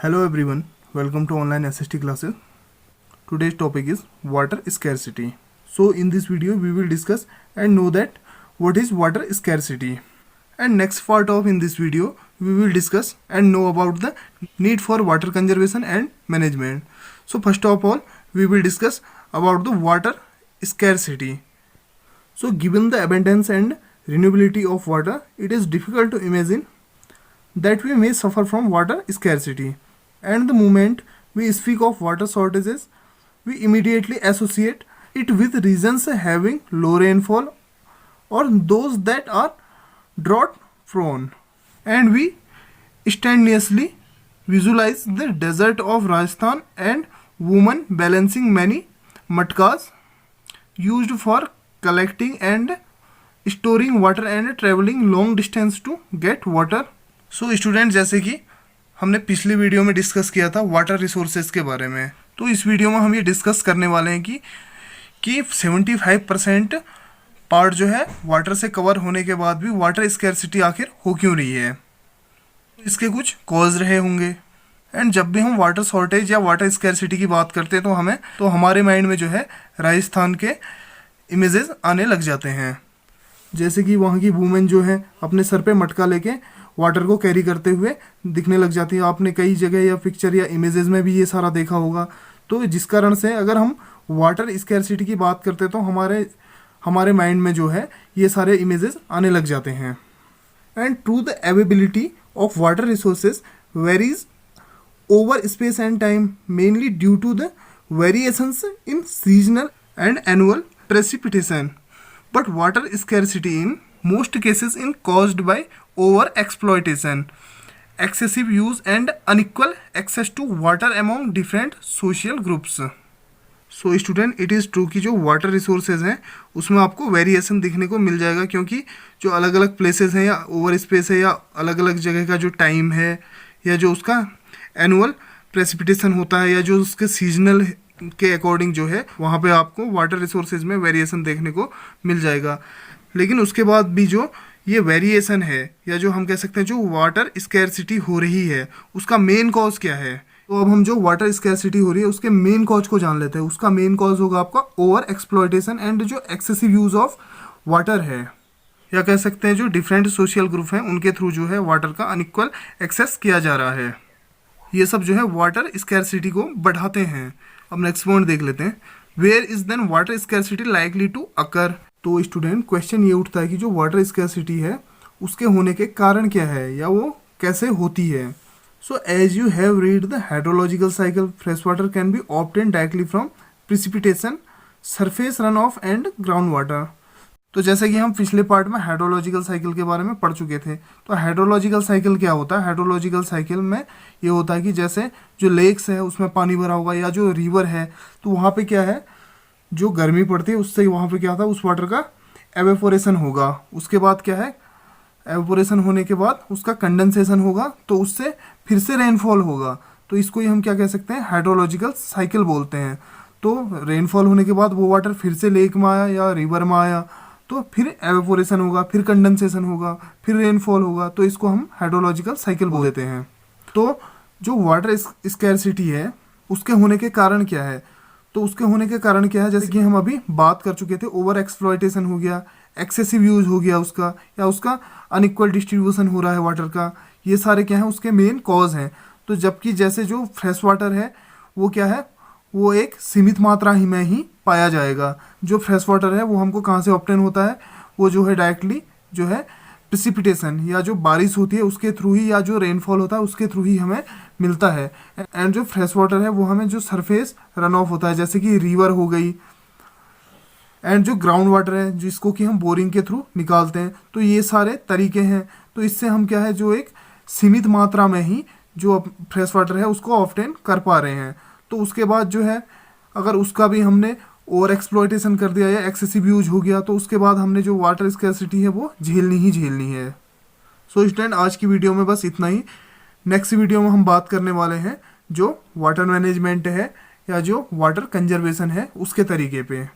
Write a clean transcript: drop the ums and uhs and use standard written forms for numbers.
Hello everyone, welcome to online SST classes. Today's topic is water scarcity. So in this video we will discuss and know that what is water scarcity. And next part of in this video we will discuss and know about the need for water conservation and management. So first of all we will discuss about the water scarcity. So given the abundance and renewability of water, it is difficult to imagine that we may suffer from water scarcity. And the moment we speak of water shortages, we immediately associate it with regions having low rainfall or those that are drought prone. And we instantaneously visualize the desert of Rajasthan and women balancing many matkas used for collecting and storing water and traveling long distance to get water. So student, जैसे कि हमने पिछली video में discuss किया था water resources के बारे में, तो इस वीडियो में हम ये डिस्कस करने वाले हैं कि 75% पार्ट जो है वाटर से कवर होने के बाद भी वाटर स्कैर्सिटी आखिर हो क्यों रही है। इसके कुछ कॉज रहे होंगे। एंड जब भी हम वाटर शॉर्टेज या वाटर स्कैर्सिटी की बात करते हैं तो हमारे माइंड में जो है राजस्थान के इमेजेस आने लग जाते हैं, जैसे कि वहाँ की वूमेन जो है अपने सर पे मटका लेके वाटर को कैरी करते हुए दिखने लग जाती है। आपने कई जगह या पिक्चर या इमेजेस में भी ये सारा देखा होगा। तो जिस कारण से अगर हम वाटर स्कैर्सिटी की बात करते हैं तो हमारे माइंड में जो है ये सारे इमेजेस आने लग जाते हैं। And through the availability of water resources varies over space and time, mainly due to the variations in seasonal and annual precipitation, but water scarcity in most cases is caused by over exploitation, excessive use and unequal access to water among different social groups. So student, it is true कि जो water resources हैं उसमें आपको variation दिखने को मिल जाएगा, क्योंकि जो अलग अलग प्लेसेस हैं या ओवर स्पेस है या अलग अलग जगह का जो टाइम है या जो उसका एनुअल प्रेसिपिटेशन होता है या जो उसके सीजनल के अकॉर्डिंग जो है वहाँ पे आपको वाटर रिसोर्सेज में वेरिएशन देखने को मिल जाएगा। लेकिन उसके बाद भी जो ये वेरिएशन है या जो हम कह सकते हैं जो वाटर स्कैर्सिटी हो रही है उसका मेन कॉज क्या है। तो अब हम जो वाटर स्कैर्सिटी हो रही है उसके मेन कॉज को जान लेते हैं। उसका मेन कॉज होगा आपका ओवर एक्सप्लॉयटेशन एंड जो एक्सेसिव यूज ऑफ वाटर है, या कह सकते हैं जो डिफरेंट सोशल ग्रुप हैं उनके थ्रू जो है वाटर का अनइक्वल एक्सेस किया जा रहा है। ये सब जो है वाटर स्कैर्सिटी को बढ़ाते हैं। अब नेक्स्ट पॉइंट देख लेते हैं, where is then water scarcity likely to occur. तो स्टूडेंट, क्वेश्चन ये उठता है कि जो वाटर स्कैर्सिटी है उसके होने के कारण क्या है या वो कैसे होती है। So as you have read the hydrological cycle, fresh water can be obtain directly from precipitation, surface run off and ground water. तो जैसे कि हम पिछले पार्ट में हाइड्रोलॉजिकल साइकिल के बारे में पढ़ चुके थे, तो हाइड्रोलॉजिकल साइकिल क्या होता है। हाइड्रोलॉजिकल साइकिल में ये होता है कि जैसे जो लेक्स है उसमें पानी भरा होगा या जो रिवर है तो वहाँ पे क्या है, जो गर्मी पड़ती है उससे वहाँ पे क्या होता है उस वाटर का एवेपोरेशन होगा। उसके बाद क्या है, एवेपोरेशन होने के बाद उसका कंडेंसेशन होगा तो उससे फिर से रेनफॉल होगा। तो इसको ही हम क्या कह सकते हैं, हाइड्रोलॉजिकल साइकिल बोलते हैं। तो रेनफॉल होने के बाद वो वाटर फिर से लेक में आया या रिवर में आया तो फिर एवेपोरेशन होगा, फिर कंडेंसेशन होगा, फिर रेनफॉल होगा। तो इसको हम हाइड्रोलॉजिकल साइकिल बोल देते हैं। तो जो वाटर स्कैर्सिटी है उसके होने के कारण क्या है, तो उसके होने के कारण क्या है, जैसे कि हम अभी बात कर चुके थे, ओवर एक्सप्लॉयटेशन हो गया, एक्सेसिव यूज हो गया उसका, या उसका अनइक्वल डिस्ट्रीब्यूशन हो रहा है वाटर का। ये सारे क्या है उसके मेन कॉज हैं। तो जबकि जैसे जो फ्रेश वाटर है वो क्या है, वो एक सीमित मात्रा ही में ही पाया जाएगा। जो फ्रेश वाटर है वो हमको कहाँ से ऑब्टेन होता है, वो जो है डायरेक्टली जो है प्रिसिपिटेशन या जो बारिश होती है उसके थ्रू ही, या जो रेनफॉल होता है उसके थ्रू ही हमें मिलता है। एंड जो फ्रेश वाटर है वो हमें जो सरफेस रन ऑफ होता है जैसे कि रिवर हो गई, एंड जो ग्राउंड वाटर है जिसको कि हम बोरिंग के थ्रू निकालते हैं। तो ये सारे तरीके हैं। तो इससे हम क्या है जो एक सीमित मात्रा में ही जो फ्रेश वाटर है उसको ऑब्टेन कर पा रहे हैं। तो उसके बाद जो है अगर उसका भी हमने ओवर एक्सप्लॉयटेशन कर दिया या एक्सेसिव यूज हो गया तो उसके बाद हमने जो वाटर स्कैर्सिटी है वो झेलनी है। सो स्टूडेंट, आज की वीडियो में बस इतना ही। नेक्स्ट वीडियो में हम बात करने वाले हैं जो वाटर मैनेजमेंट है या जो वाटर कंजर्वेशन है उसके तरीके पे।